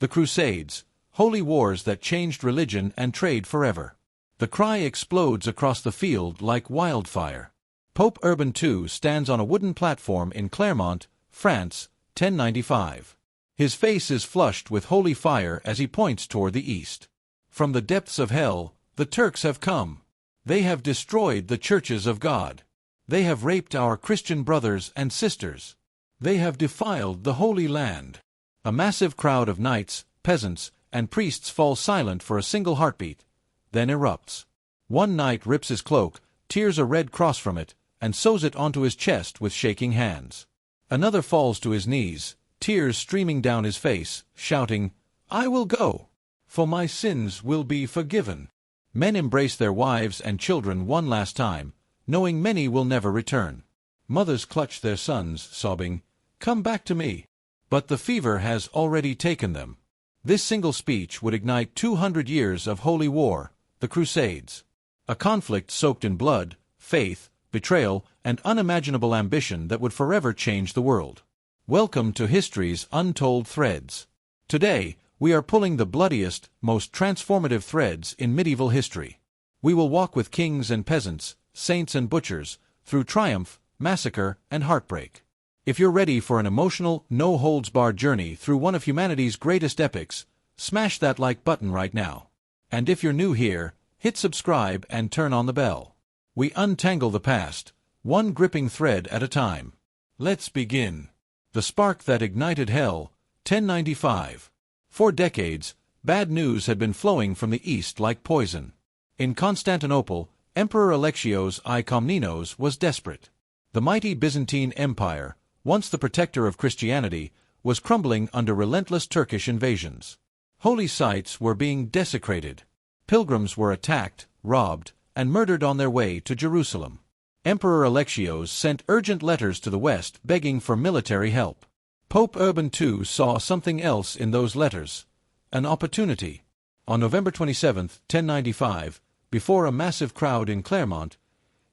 The Crusades, holy wars that changed religion and trade forever. The cry explodes across the field like wildfire. Pope Urban II stands on a wooden platform in Clermont, France, 1095. His face is flushed with holy fire as he points toward the east. From the depths of hell, the Turks have come. They have destroyed the churches of God. They have raped our Christian brothers and sisters. They have defiled the Holy Land. A massive crowd of knights, peasants, and priests falls silent for a single heartbeat, then erupts. One knight rips his cloak, tears a red cross from it, and sews it onto his chest with shaking hands. Another falls to his knees, tears streaming down his face, shouting, "I will go, for my sins will be forgiven." Men embrace their wives and children one last time, knowing many will never return. Mothers clutch their sons, sobbing, "Come back to me." But the fever has already taken them. This single speech would ignite 200 years of holy war, the Crusades. A conflict soaked in blood, faith, betrayal, and unimaginable ambition that would forever change the world. Welcome to history's untold threads. Today, we are pulling the bloodiest, most transformative threads in medieval history. We will walk with kings and peasants, saints and butchers, through triumph, massacre, and heartbreak. If you're ready for an emotional, no-holds-barred journey through one of humanity's greatest epics, smash that like button right now. And if you're new here, hit subscribe and turn on the bell. We untangle the past, one gripping thread at a time. Let's begin. The spark that ignited hell, 1095. For decades, bad news had been flowing from the east like poison. In Constantinople, Emperor Alexios I Komnenos was desperate. The mighty Byzantine Empire, once the protector of Christianity, was crumbling under relentless Turkish invasions. Holy sites were being desecrated. Pilgrims were attacked, robbed, and murdered on their way to Jerusalem. Emperor Alexios sent urgent letters to the West begging for military help. Pope Urban II saw something else in those letters, an opportunity. On November 27, 1095, before a massive crowd in Clermont,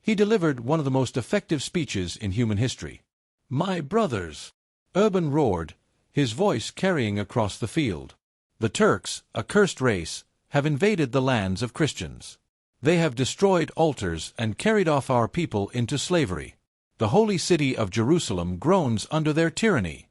he delivered one of the most effective speeches in human history. "My brothers," Urban roared, his voice carrying across the field. "The Turks, a cursed race, have invaded the lands of Christians. They have destroyed altars and carried off our people into slavery. The holy city of Jerusalem groans under their tyranny."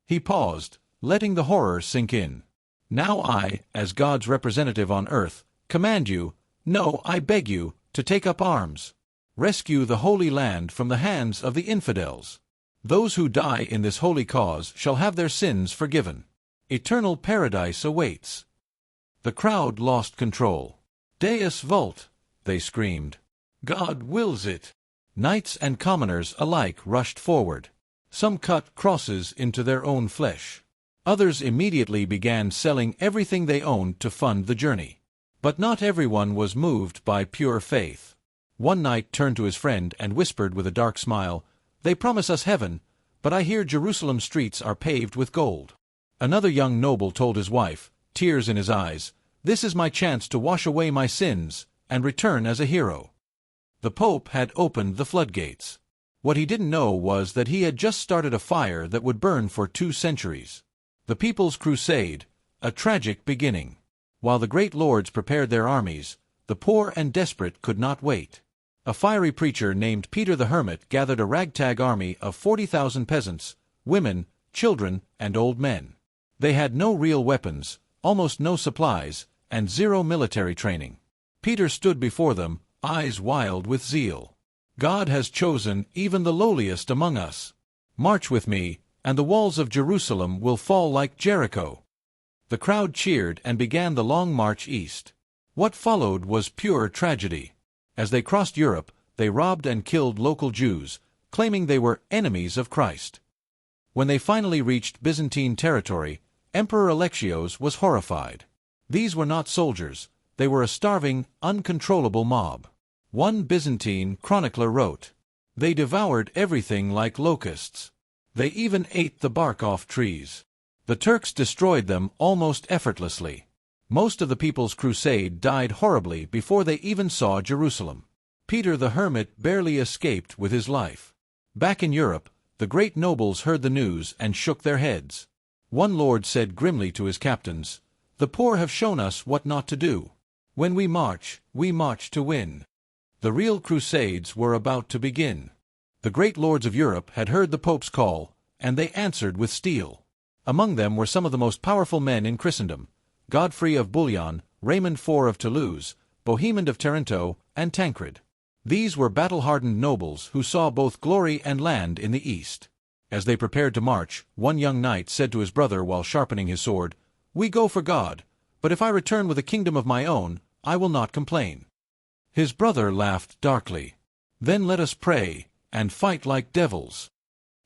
He paused, letting the horror sink in. "Now I, as God's representative on earth, command you, no, I beg you, to take up arms. Rescue the Holy Land from the hands of the infidels. Those who die in this holy cause shall have their sins forgiven. Eternal paradise awaits." The crowd lost control. "Deus vult," they screamed. "God wills it." Knights and commoners alike rushed forward. Some cut crosses into their own flesh. Others immediately began selling everything they owned to fund the journey. But not everyone was moved by pure faith. One knight turned to his friend and whispered with a dark smile, "They promise us heaven, but I hear Jerusalem's streets are paved with gold." Another young noble told his wife, tears in his eyes, "This is my chance to wash away my sins and return as a hero." The Pope had opened the floodgates. What he didn't know was that he had just started a fire that would burn for 2 centuries. The People's Crusade, a tragic beginning. While the great lords prepared their armies, the poor and desperate could not wait. A fiery preacher named Peter the Hermit gathered a ragtag army of 40,000 peasants, women, children, and old men. They had no real weapons, almost no supplies, and zero military training. Peter stood before them, eyes wild with zeal. "God has chosen even the lowliest among us. March with me, and the walls of Jerusalem will fall like Jericho." The crowd cheered and began the long march east. What followed was pure tragedy. As they crossed Europe, they robbed and killed local Jews, claiming they were enemies of Christ. When they finally reached Byzantine territory, Emperor Alexios was horrified. These were not soldiers, they were a starving, uncontrollable mob. One Byzantine chronicler wrote, "They devoured everything like locusts. They even ate the bark off trees." The Turks destroyed them almost effortlessly. Most of the People's Crusade died horribly before they even saw Jerusalem. Peter the Hermit barely escaped with his life. Back in Europe, the great nobles heard the news and shook their heads. One lord said grimly to his captains, "The poor have shown us what not to do. When we march to win." The real Crusades were about to begin. The great lords of Europe had heard the Pope's call, and they answered with steel. Among them were some of the most powerful men in Christendom: Godfrey of Bouillon, Raymond IV of Toulouse, Bohemond of Taranto, and Tancred. These were battle-hardened nobles who saw both glory and land in the East. As they prepared to march, one young knight said to his brother while sharpening his sword, "We go for God, but if I return with a kingdom of my own, I will not complain." His brother laughed darkly. "Then let us pray, and fight like devils."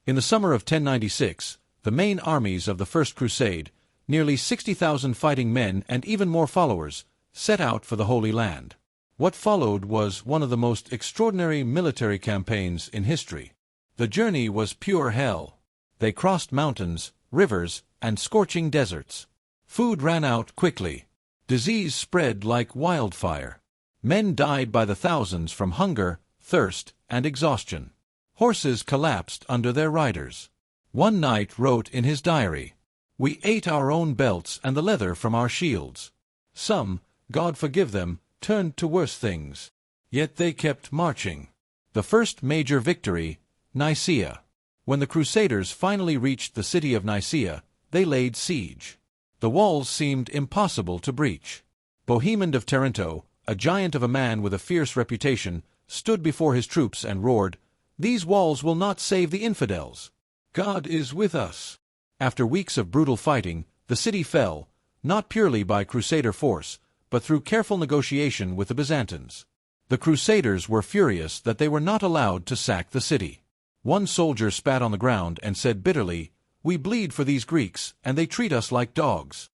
In the summer of 1096, the main armies of the First Crusade, nearly 60,000 fighting men and even more followers, set out for the Holy Land. What followed was one of the most extraordinary military campaigns in history. The journey was pure hell. They crossed mountains, rivers, and scorching deserts. Food ran out quickly. Disease spread like wildfire. Men died by the thousands from hunger, thirst, and exhaustion. Horses collapsed under their riders. One knight wrote in his diary, "We ate our own belts and the leather from our shields." Some, God forgive them, turned to worse things. Yet they kept marching. The first major victory, Nicaea. When the Crusaders finally reached the city of Nicaea, they laid siege. The walls seemed impossible to breach. Bohemond of Taranto, a giant of a man with a fierce reputation, stood before his troops and roared, "These walls will not save the infidels. God is with us." After weeks of brutal fighting, the city fell, not purely by Crusader force, but through careful negotiation with the Byzantines. The Crusaders were furious that they were not allowed to sack the city. One soldier spat on the ground and said bitterly, "We bleed for these Greeks, and they treat us like dogs."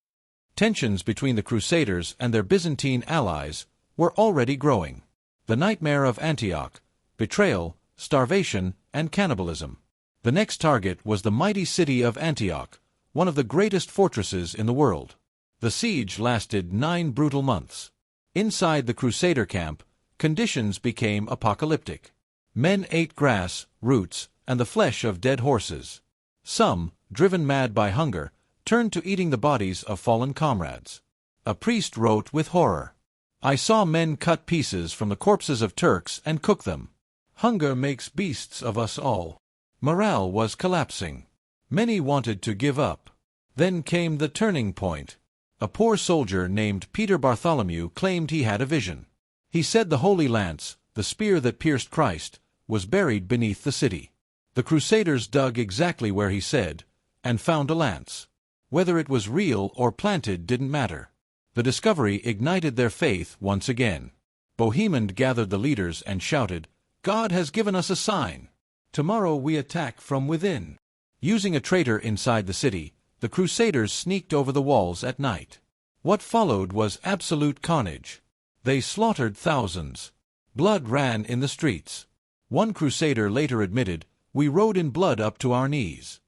Tensions between the Crusaders and their Byzantine allies were already growing. The nightmare of Antioch: betrayal, starvation, and cannibalism. The next target was the mighty city of Antioch, one of the greatest fortresses in the world. The siege lasted 9 brutal months. Inside the Crusader camp, conditions became apocalyptic. Men ate grass, roots, and the flesh of dead horses. Some, driven mad by hunger, turned to eating the bodies of fallen comrades. A priest wrote with horror, "I saw men cut pieces from the corpses of Turks and cook them. Hunger makes beasts of us all." Morale was collapsing. Many wanted to give up. Then came the turning point. A poor soldier named Peter Bartholomew claimed he had a vision. He said the Holy Lance, the spear that pierced Christ, was buried beneath the city. The Crusaders dug exactly where he said, and found a lance. Whether it was real or planted didn't matter. The discovery ignited their faith once again. Bohemond gathered the leaders and shouted, "God has given us a sign. Tomorrow we attack from within." Using a traitor inside the city, the Crusaders sneaked over the walls at night. What followed was absolute carnage. They slaughtered thousands. Blood ran in the streets. One Crusader later admitted, "We rode in blood up to our knees."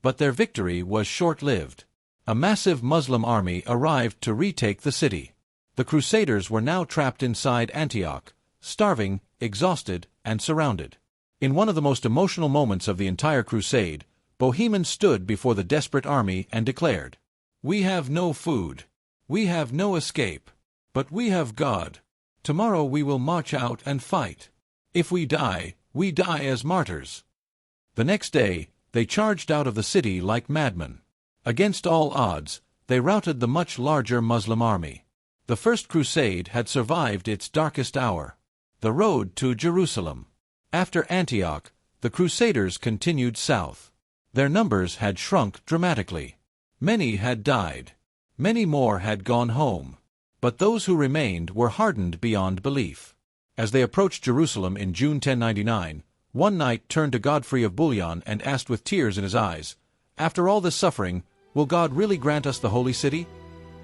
But their victory was short-lived. A massive Muslim army arrived to retake the city. The Crusaders were now trapped inside Antioch, starving, exhausted, and surrounded. In one of the most emotional moments of the entire crusade, Bohemond stood before the desperate army and declared, "We have no food. We have no escape. But we have God. Tomorrow we will march out and fight. If we die as martyrs." The next day, they charged out of the city like madmen. Against all odds, they routed the much larger Muslim army. The First Crusade had survived its darkest hour. The road to Jerusalem. After Antioch, the Crusaders continued south. Their numbers had shrunk dramatically. Many had died. Many more had gone home. But those who remained were hardened beyond belief. As they approached Jerusalem in June 1099, one knight turned to Godfrey of Bouillon and asked with tears in his eyes, "After all this suffering, will God really grant us the holy city?"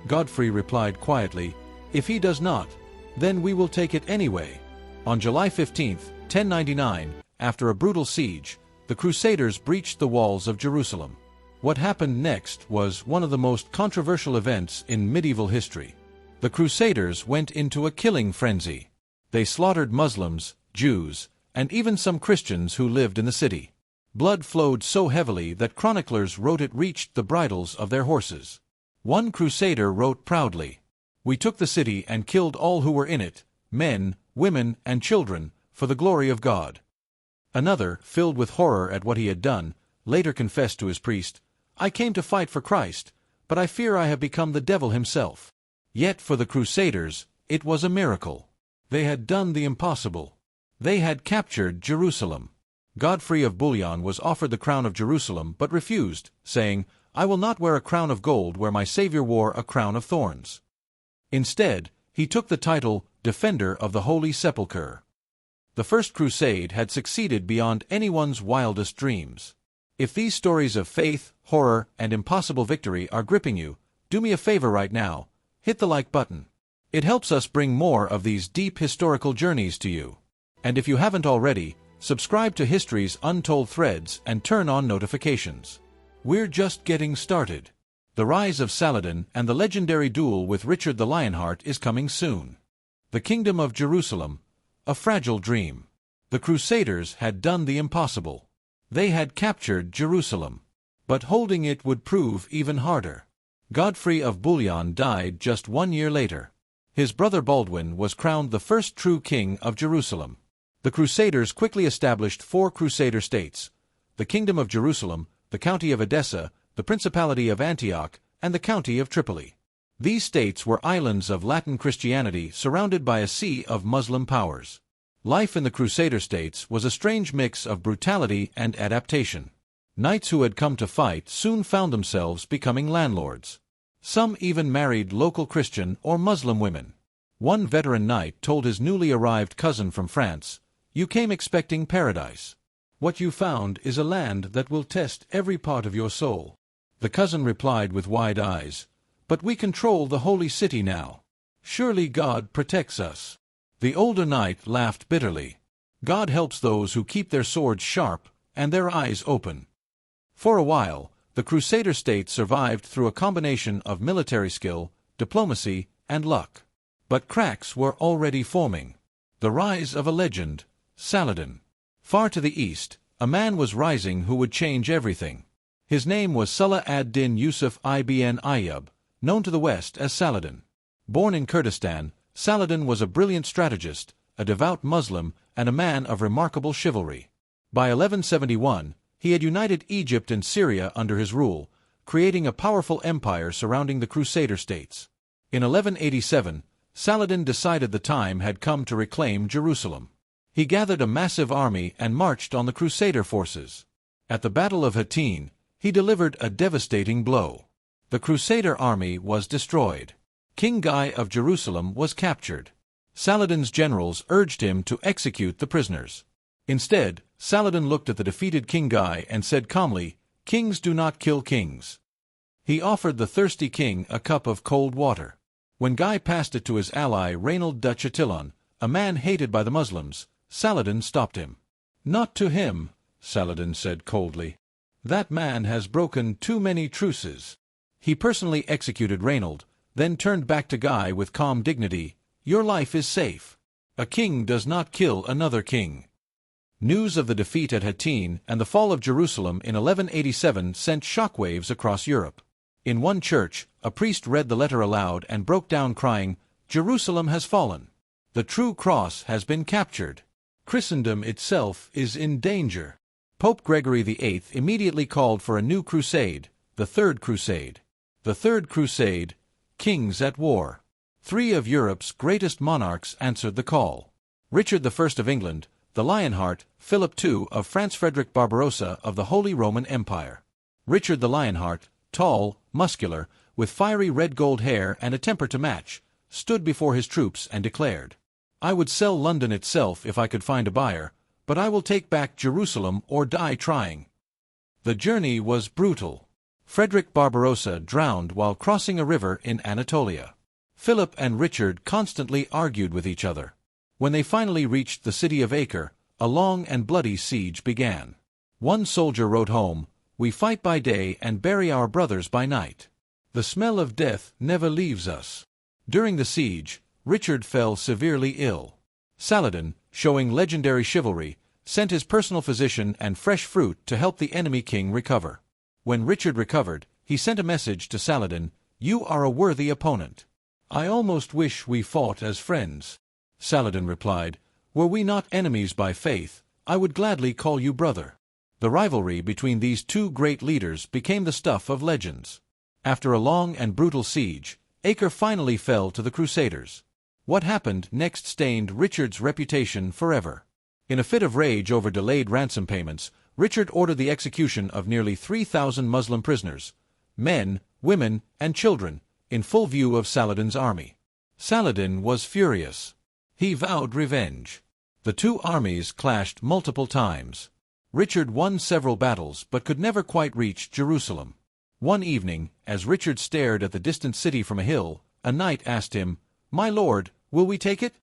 Godfrey replied quietly, "If he does not, then we will take it anyway." On July 15, 1099, after a brutal siege, the Crusaders breached the walls of Jerusalem. What happened next was one of the most controversial events in medieval history. The Crusaders went into a killing frenzy. They slaughtered Muslims, Jews, and even some Christians who lived in the city. Blood flowed so heavily that chroniclers wrote it reached the bridles of their horses. One crusader wrote proudly, "We took the city and killed all who were in it, men, women, and children, for the glory of God." Another, filled with horror at what he had done, later confessed to his priest, "I came to fight for Christ, but I fear I have become the devil himself." Yet for the Crusaders, it was a miracle. They had done the impossible. They had captured Jerusalem. Godfrey of Bouillon was offered the crown of Jerusalem but refused, saying, "I will not wear a crown of gold where my Savior wore a crown of thorns." Instead, he took the title Defender of the Holy Sepulchre. The First Crusade had succeeded beyond anyone's wildest dreams. If these stories of faith, horror, and impossible victory are gripping you, do me a favor right now, hit the like button. It helps us bring more of these deep historical journeys to you. And if you haven't already, subscribe to History's Untold Threads and turn on notifications. We're just getting started. The rise of Saladin and the legendary duel with Richard the Lionheart is coming soon. The Kingdom of Jerusalem, a fragile dream. The Crusaders had done the impossible. They had captured Jerusalem. But holding it would prove even harder. Godfrey of Bouillon died just 1 year later. His brother Baldwin was crowned the first true king of Jerusalem. The Crusaders quickly established 4 Crusader states: the Kingdom of Jerusalem, the County of Edessa, the Principality of Antioch, and the County of Tripoli. These states were islands of Latin Christianity surrounded by a sea of Muslim powers. Life in the Crusader states was a strange mix of brutality and adaptation. Knights who had come to fight soon found themselves becoming landlords. Some even married local Christian or Muslim women. One veteran knight told his newly arrived cousin from France, "You came expecting paradise. What you found is a land that will test every part of your soul." The cousin replied with wide eyes, "But we control the holy city now. Surely God protects us." The older knight laughed bitterly. God helps those who keep their swords sharp and their eyes open. For a while, the Crusader state survived through a combination of military skill, diplomacy, and luck. But cracks were already forming. The rise of a legend, Saladin. Far to the east, a man was rising who would change everything. His name was Salah ad-Din Yusuf ibn Ayyub, known to the West as Saladin. Born in Kurdistan, Saladin was a brilliant strategist, a devout Muslim, and a man of remarkable chivalry. By 1171, he had united Egypt and Syria under his rule, creating a powerful empire surrounding the Crusader states. In 1187, Saladin decided the time had come to reclaim Jerusalem. He gathered a massive army and marched on the Crusader forces. At the Battle of Hattin, he delivered a devastating blow. The Crusader army was destroyed. King Guy of Jerusalem was captured. Saladin's generals urged him to execute the prisoners. Instead, Saladin looked at the defeated King Guy and said calmly, "Kings do not kill kings." He offered the thirsty king a cup of cold water. When Guy passed it to his ally Raynald de Chatillon, a man hated by the Muslims, Saladin stopped him. "Not to him," Saladin said coldly. "That man has broken too many truces." He personally executed Raynald, then turned back to Guy with calm dignity, "Your life is safe. A king does not kill another king." News of the defeat at Hattin and the fall of Jerusalem in 1187 sent shockwaves across Europe. In one church, a priest read the letter aloud and broke down crying, "Jerusalem has fallen. The true cross has been captured. Christendom itself is in danger." Pope Gregory VIII immediately called for a new crusade, the Third Crusade. The Third Crusade, kings at war. 3 of Europe's greatest monarchs answered the call. Richard I of England, the Lionheart, Philip II of France, Frederick Barbarossa of the Holy Roman Empire. Richard the Lionheart, tall, muscular, with fiery red gold hair and a temper to match, stood before his troops and declared, "I would sell London itself if I could find a buyer, but I will take back Jerusalem or die trying." The journey was brutal. Frederick Barbarossa drowned while crossing a river in Anatolia. Philip and Richard constantly argued with each other. When they finally reached the city of Acre, a long and bloody siege began. One soldier wrote home, "We fight by day and bury our brothers by night. The smell of death never leaves us." During the siege, Richard fell severely ill. Saladin, showing legendary chivalry, sent his personal physician and fresh fruit to help the enemy king recover. When Richard recovered, he sent a message to Saladin, "You are a worthy opponent. I almost wish we fought as friends." Saladin replied, "Were we not enemies by faith, I would gladly call you brother." The rivalry between these two great leaders became the stuff of legends. After a long and brutal siege, Acre finally fell to the Crusaders. What happened next stained Richard's reputation forever. In a fit of rage over delayed ransom payments, Richard ordered the execution of nearly 3,000 Muslim prisoners, men, women, and children, in full view of Saladin's army. Saladin was furious. He vowed revenge. The two armies clashed multiple times. Richard won several battles but could never quite reach Jerusalem. One evening, as Richard stared at the distant city from a hill, a knight asked him, "My lord, will we take it?"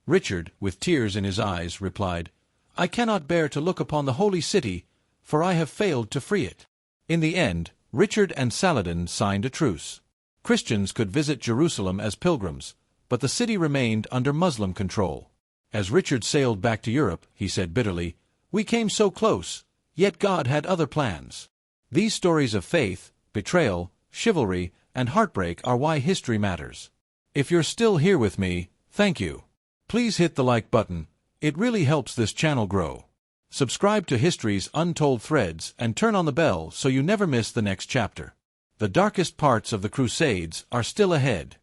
Richard, with tears in his eyes, replied, "I cannot bear to look upon the holy city, for I have failed to free it." In the end, Richard and Saladin signed a truce. Christians could visit Jerusalem as pilgrims, but the city remained under Muslim control. As Richard sailed back to Europe, he said bitterly, "We came so close, yet God had other plans." These stories of faith, betrayal, chivalry, and heartbreak are why history matters. If you're still here with me, thank you. Please hit the like button. It really helps this channel grow. Subscribe to History's Untold Threads and turn on the bell so you never miss the next chapter. The darkest parts of the Crusades are still ahead.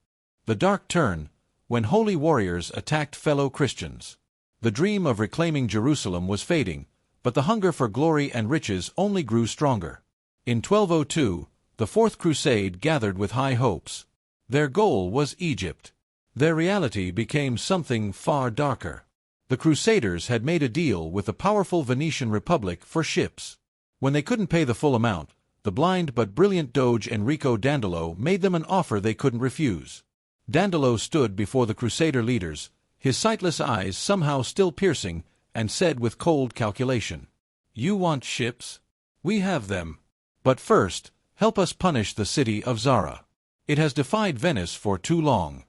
The dark turn, when holy warriors attacked fellow Christians. The dream of reclaiming Jerusalem was fading, but the hunger for glory and riches only grew stronger. In 1202, the Fourth Crusade gathered with high hopes. Their goal was Egypt. Their reality became something far darker. The Crusaders had made a deal with the powerful Venetian Republic for ships. When they couldn't pay the full amount, the blind but brilliant Doge Enrico Dandolo made them an offer they couldn't refuse. Dandolo stood before the Crusader leaders, his sightless eyes somehow still piercing, and said with cold calculation, "You want ships? We have them. But first, help us punish the city of Zara. It has defied Venice for too long."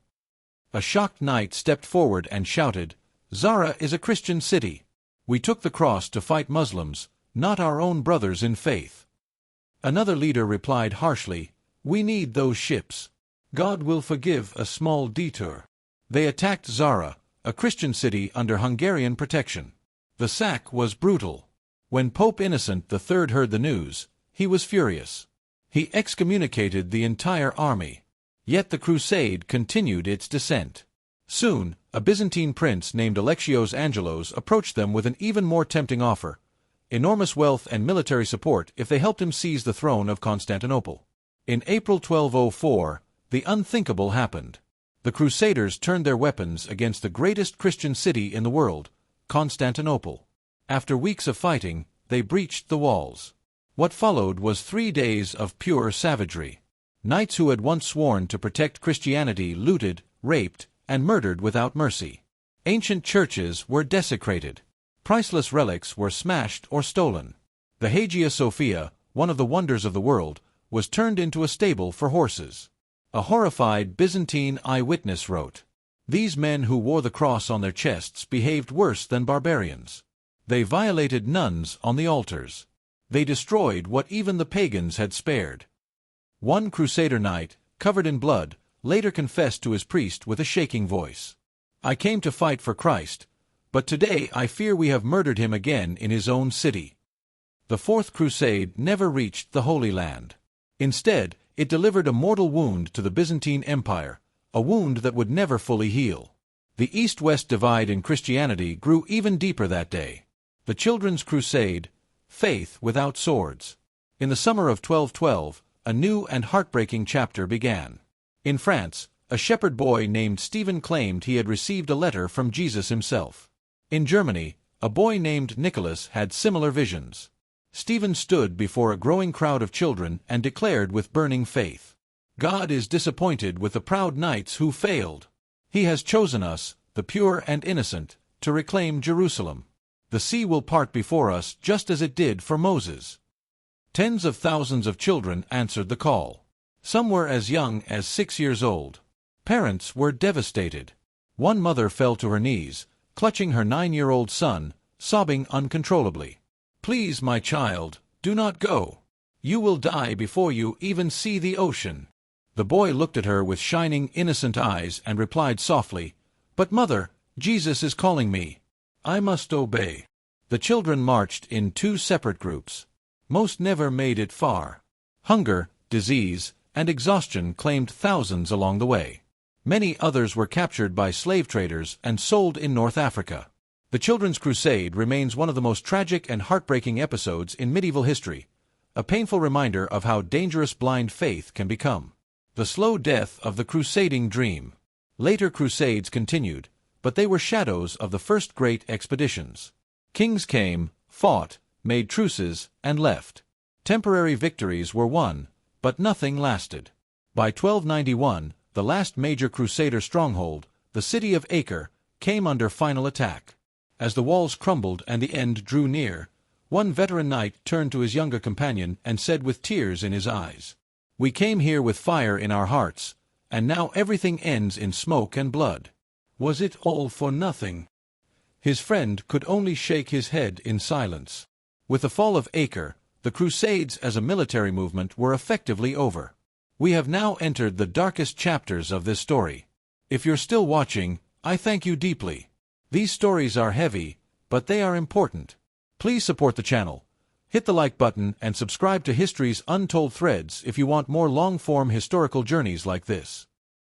A shocked knight stepped forward and shouted, "Zara is a Christian city. We took the cross to fight Muslims, not our own brothers in faith." Another leader replied harshly, "We need those ships. God will forgive a small detour." They attacked Zara, a Christian city under Hungarian protection. The sack was brutal. When Pope Innocent III heard the news, he was furious. He excommunicated the entire army. Yet the crusade continued its descent. Soon, a Byzantine prince named Alexios Angelos approached them with an even more tempting offer: enormous wealth and military support if they helped him seize the throne of Constantinople. In April 1204, the unthinkable happened. The Crusaders turned their weapons against the greatest Christian city in the world, Constantinople. After weeks of fighting, they breached the walls. What followed was 3 days of pure savagery. Knights who had once sworn to protect Christianity looted, raped, and murdered without mercy. Ancient churches were desecrated. Priceless relics were smashed or stolen. The Hagia Sophia, one of the wonders of the world, was turned into a stable for horses. A horrified Byzantine eyewitness wrote, "These men who wore the cross on their chests behaved worse than barbarians. They violated nuns on the altars. They destroyed what even the pagans had spared." One Crusader knight, covered in blood, later confessed to his priest with a shaking voice, "I came to fight for Christ, but today I fear we have murdered him again in his own city." The Fourth Crusade never reached the Holy Land. Instead, it delivered a mortal wound to the Byzantine Empire, a wound that would never fully heal. The East-West divide in Christianity grew even deeper that day. The Children's Crusade, faith without swords. In the summer of 1212, a new and heartbreaking chapter began. In France, a shepherd boy named Stephen claimed he had received a letter from Jesus himself. In Germany, a boy named Nicholas had similar visions. Stephen stood before a growing crowd of children and declared with burning faith, "God is disappointed with the proud knights who failed. He has chosen us, the pure and innocent, to reclaim Jerusalem. The sea will part before us just as it did for Moses." Tens of thousands of children answered the call. Some were as young as 6 years old. Parents were devastated. One mother fell to her knees, clutching her 9-year-old son, sobbing uncontrollably. "Please, my child, do not go. You will die before you even see the ocean." The boy looked at her with shining, innocent eyes and replied softly, "But mother, Jesus is calling me. I must obey." The children marched in 2 separate groups. Most never made it far. Hunger, disease, and exhaustion claimed thousands along the way. Many others were captured by slave traders and sold in North Africa. The Children's Crusade remains one of the most tragic and heartbreaking episodes in medieval history, a painful reminder of how dangerous blind faith can become. The slow death of the crusading dream. Later crusades continued, but they were shadows of the first great expeditions. Kings came, fought, made truces, and left. Temporary victories were won, but nothing lasted. By 1291, the last major Crusader stronghold, the city of Acre, came under final attack. As the walls crumbled and the end drew near, one veteran knight turned to his younger companion and said with tears in his eyes, "We came here with fire in our hearts, and now everything ends in smoke and blood. Was it all for nothing?" His friend could only shake his head in silence. With the fall of Acre, the Crusades as a military movement were effectively over. We have now entered the darkest chapters of this story. If you're still watching, I thank you deeply. These stories are heavy, but they are important. Please support the channel. Hit the like button and subscribe to History's Untold Threads if you want more long-form historical journeys like this.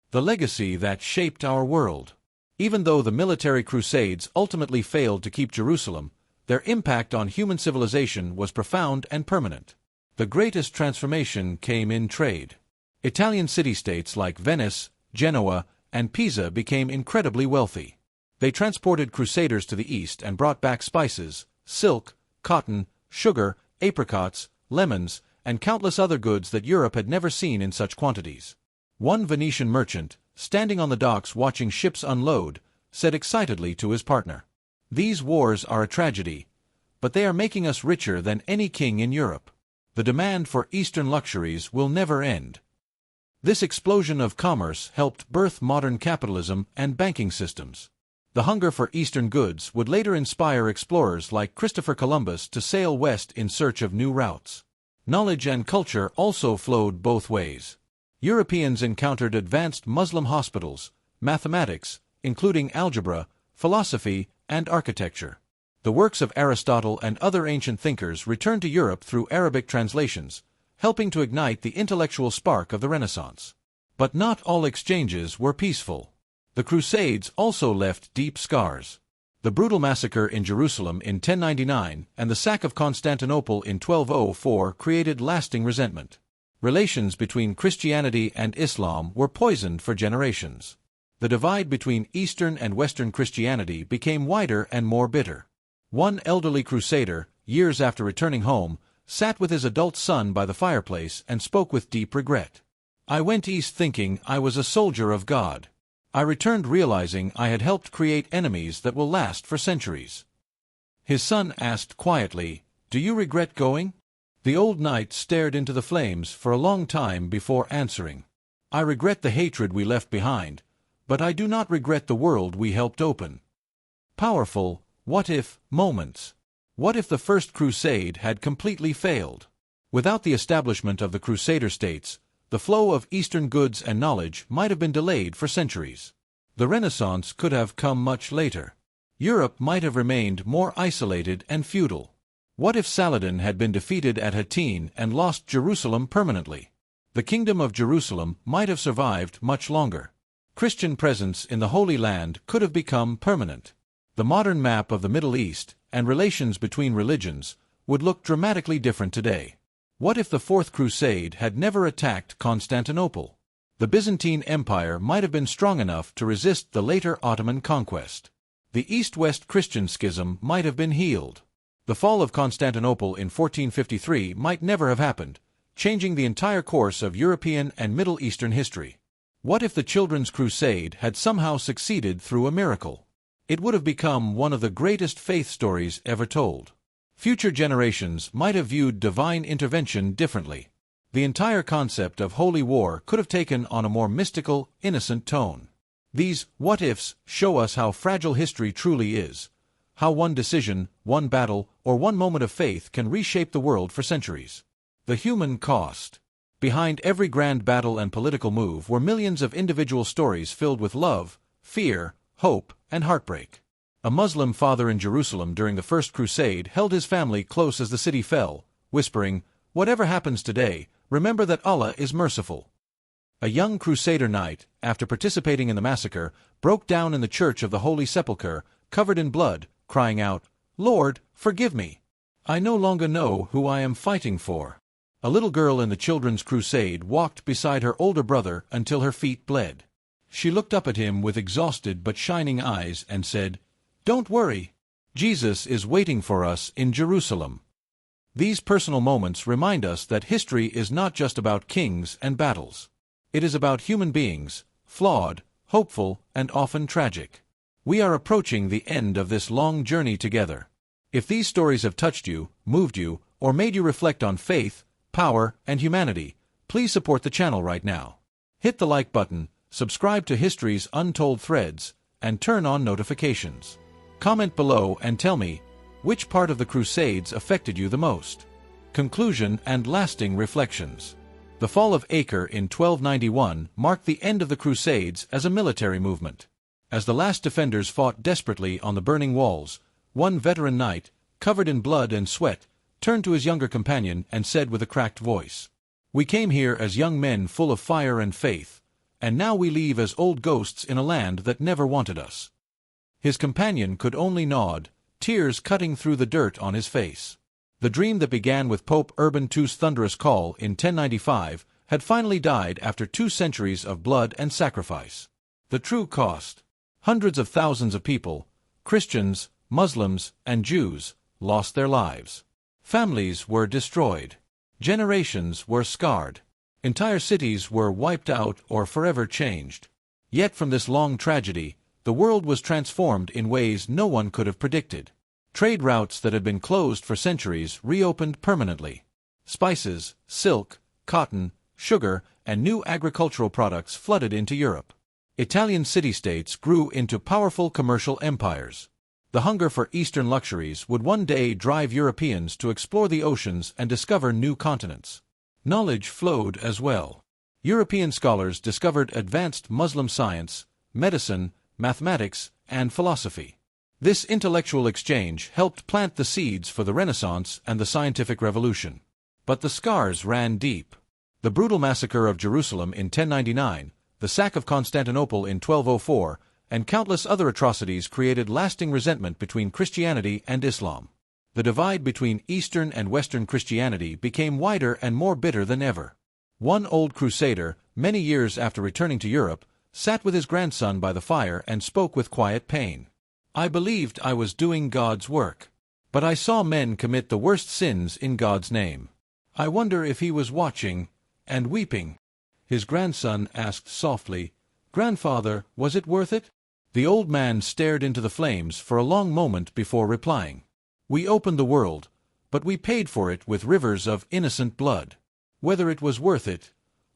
The legacy that shaped our world. Even though the military crusades ultimately failed to keep Jerusalem, their impact on human civilization was profound and permanent. The greatest transformation came in trade. Italian city-states like Venice, Genoa, and Pisa became incredibly wealthy. They transported crusaders to the east and brought back spices, silk, cotton, sugar, apricots, lemons, and countless other goods that Europe had never seen in such quantities. One Venetian merchant, standing on the docks watching ships unload, said excitedly to his partner, "These wars are a tragedy, but they are making us richer than any king in Europe. The demand for Eastern luxuries will never end." This explosion of commerce helped birth modern capitalism and banking systems. The hunger for Eastern goods would later inspire explorers like Christopher Columbus to sail west in search of new routes. Knowledge and culture also flowed both ways. Europeans encountered advanced Muslim hospitals, mathematics, including algebra, philosophy, and architecture. The works of Aristotle and other ancient thinkers returned to Europe through Arabic translations, helping to ignite the intellectual spark of the Renaissance. But not all exchanges were peaceful. The Crusades also left deep scars. The brutal massacre in Jerusalem in 1099 and the sack of Constantinople in 1204 created lasting resentment. Relations between Christianity and Islam were poisoned for generations. The divide between Eastern and Western Christianity became wider and more bitter. One elderly crusader, years after returning home, sat with his adult son by the fireplace and spoke with deep regret. "I went east thinking I was a soldier of God. I returned realizing I had helped create enemies that will last for centuries." His son asked quietly, "Do you regret going?" The old knight stared into the flames for a long time before answering. "I regret the hatred we left behind, but I do not regret the world we helped open." Powerful, what-if moments. What if the First Crusade had completely failed? Without the establishment of the Crusader states, the flow of Eastern goods and knowledge might have been delayed for centuries. The Renaissance could have come much later. Europe might have remained more isolated and feudal. What if Saladin had been defeated at Hattin and lost Jerusalem permanently? The Kingdom of Jerusalem might have survived much longer. Christian presence in the Holy Land could have become permanent. The modern map of the Middle East and relations between religions would look dramatically different today. What if the Fourth Crusade had never attacked Constantinople? The Byzantine Empire might have been strong enough to resist the later Ottoman conquest. The East-West Christian schism might have been healed. The fall of Constantinople in 1453 might never have happened, changing the entire course of European and Middle Eastern history. What if the Children's Crusade had somehow succeeded through a miracle? It would have become one of the greatest faith stories ever told. Future generations might have viewed divine intervention differently. The entire concept of holy war could have taken on a more mystical, innocent tone. These what-ifs show us how fragile history truly is, How one decision, one battle, or one moment of faith can reshape the world for centuries. The human cost. Behind every grand battle and political move were millions of individual stories filled with love, fear, hope, and heartbreak. A Muslim father in Jerusalem during the First Crusade held his family close as the city fell, whispering, "Whatever happens today, remember that Allah is merciful." A young Crusader knight, after participating in the massacre, broke down in the Church of the Holy Sepulchre, covered in blood, crying out, "Lord, forgive me. I no longer know who I am fighting for." A little girl in the Children's Crusade walked beside her older brother until her feet bled. She looked up at him with exhausted but shining eyes and said, "Don't worry. Jesus is waiting for us in Jerusalem." These personal moments remind us that history is not just about kings and battles. It is about human beings, flawed, hopeful, and often tragic. We are approaching the end of this long journey together. If these stories have touched you, moved you, or made you reflect on faith, power, and humanity, please support the channel right now. Hit the like button, subscribe to History's Untold Threads, and turn on notifications. Comment below and tell me, which part of the Crusades affected you the most? Conclusion and lasting reflections. The fall of Acre in 1291 marked the end of the Crusades as a military movement. As the last defenders fought desperately on the burning walls, one veteran knight, covered in blood and sweat, turned to his younger companion and said with a cracked voice, "We came here as young men full of fire and faith, and now we leave as old ghosts in a land that never wanted us." His companion could only nod, tears cutting through the dirt on his face. The dream that began with Pope Urban II's thunderous call in 1095 had finally died after 2 centuries of blood and sacrifice. The true cost. Hundreds of thousands of people, Christians, Muslims, and Jews, lost their lives. Families were destroyed. Generations were scarred. Entire cities were wiped out or forever changed. Yet from this long tragedy, the world was transformed in ways no one could have predicted. Trade routes that had been closed for centuries reopened permanently. Spices, silk, cotton, sugar, and new agricultural products flooded into Europe. Italian city-states grew into powerful commercial empires. The hunger for Eastern luxuries would one day drive Europeans to explore the oceans and discover new continents. Knowledge flowed as well. European scholars discovered advanced Muslim science, medicine, mathematics, and philosophy. This intellectual exchange helped plant the seeds for the Renaissance and the scientific revolution. But the scars ran deep. The brutal massacre of Jerusalem in 1099, the sack of Constantinople in 1204, and countless other atrocities created lasting resentment between Christianity and Islam. The divide between Eastern and Western Christianity became wider and more bitter than ever. One old crusader, many years after returning to Europe, sat with his grandson by the fire and spoke with quiet pain. "I believed I was doing God's work, but I saw men commit the worst sins in God's name. I wonder if he was watching and weeping." His grandson asked softly, "Grandfather, was it worth it?" The old man stared into the flames for a long moment before replying. "We opened the world, but we paid for it with rivers of innocent blood. Whether it was worth it,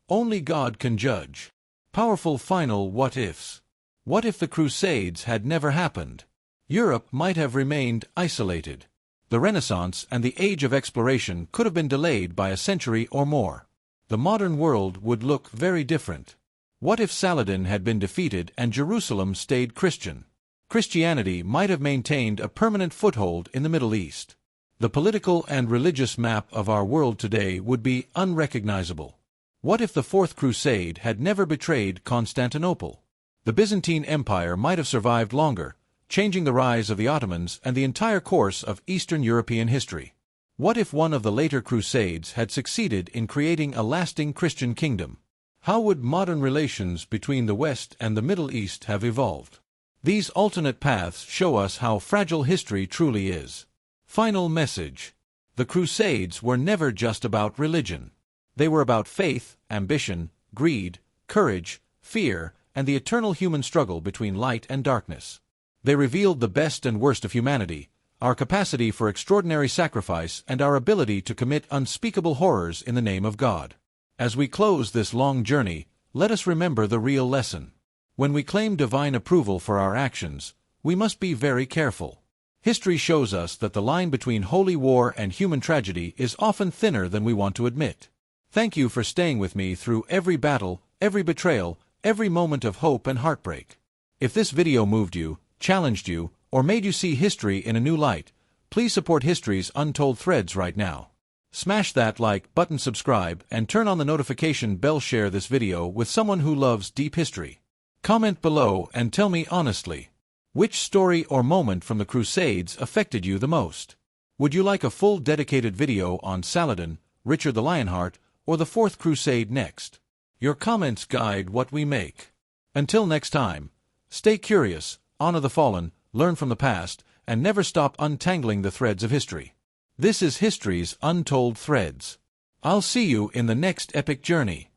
only God can judge." Powerful final what-ifs. What if the Crusades had never happened? Europe might have remained isolated. The Renaissance and the Age of Exploration could have been delayed by a century or more. The modern world would look very different. What if Saladin had been defeated and Jerusalem stayed Christian? Christianity might have maintained a permanent foothold in the Middle East. The political and religious map of our world today would be unrecognizable. What if the Fourth Crusade had never betrayed Constantinople? The Byzantine Empire might have survived longer, changing the rise of the Ottomans and the entire course of Eastern European history. What if one of the later Crusades had succeeded in creating a lasting Christian kingdom? How would modern relations between the West and the Middle East have evolved? These alternate paths show us how fragile history truly is. Final message. The Crusades were never just about religion. They were about faith, ambition, greed, courage, fear, and the eternal human struggle between light and darkness. They revealed the best and worst of humanity, our capacity for extraordinary sacrifice and our ability to commit unspeakable horrors in the name of God. As we close this long journey, let us remember the real lesson. When we claim divine approval for our actions, we must be very careful. History shows us that the line between holy war and human tragedy is often thinner than we want to admit. Thank you for staying with me through every battle, every betrayal, every moment of hope and heartbreak. If this video moved you, challenged you, or made you see history in a new light, please support History's Untold Threads right now. Smash that like button, subscribe, and turn on the notification bell. Share this video with someone who loves deep history. Comment below and tell me honestly, which story or moment from the Crusades affected you the most? Would you like a full dedicated video on Saladin, Richard the Lionheart, or the Fourth Crusade next? Your comments guide what we make. Until next time, stay curious, honor the fallen, learn from the past, and never stop untangling the threads of history. This is History's Untold Threads. I'll see you in the next epic journey.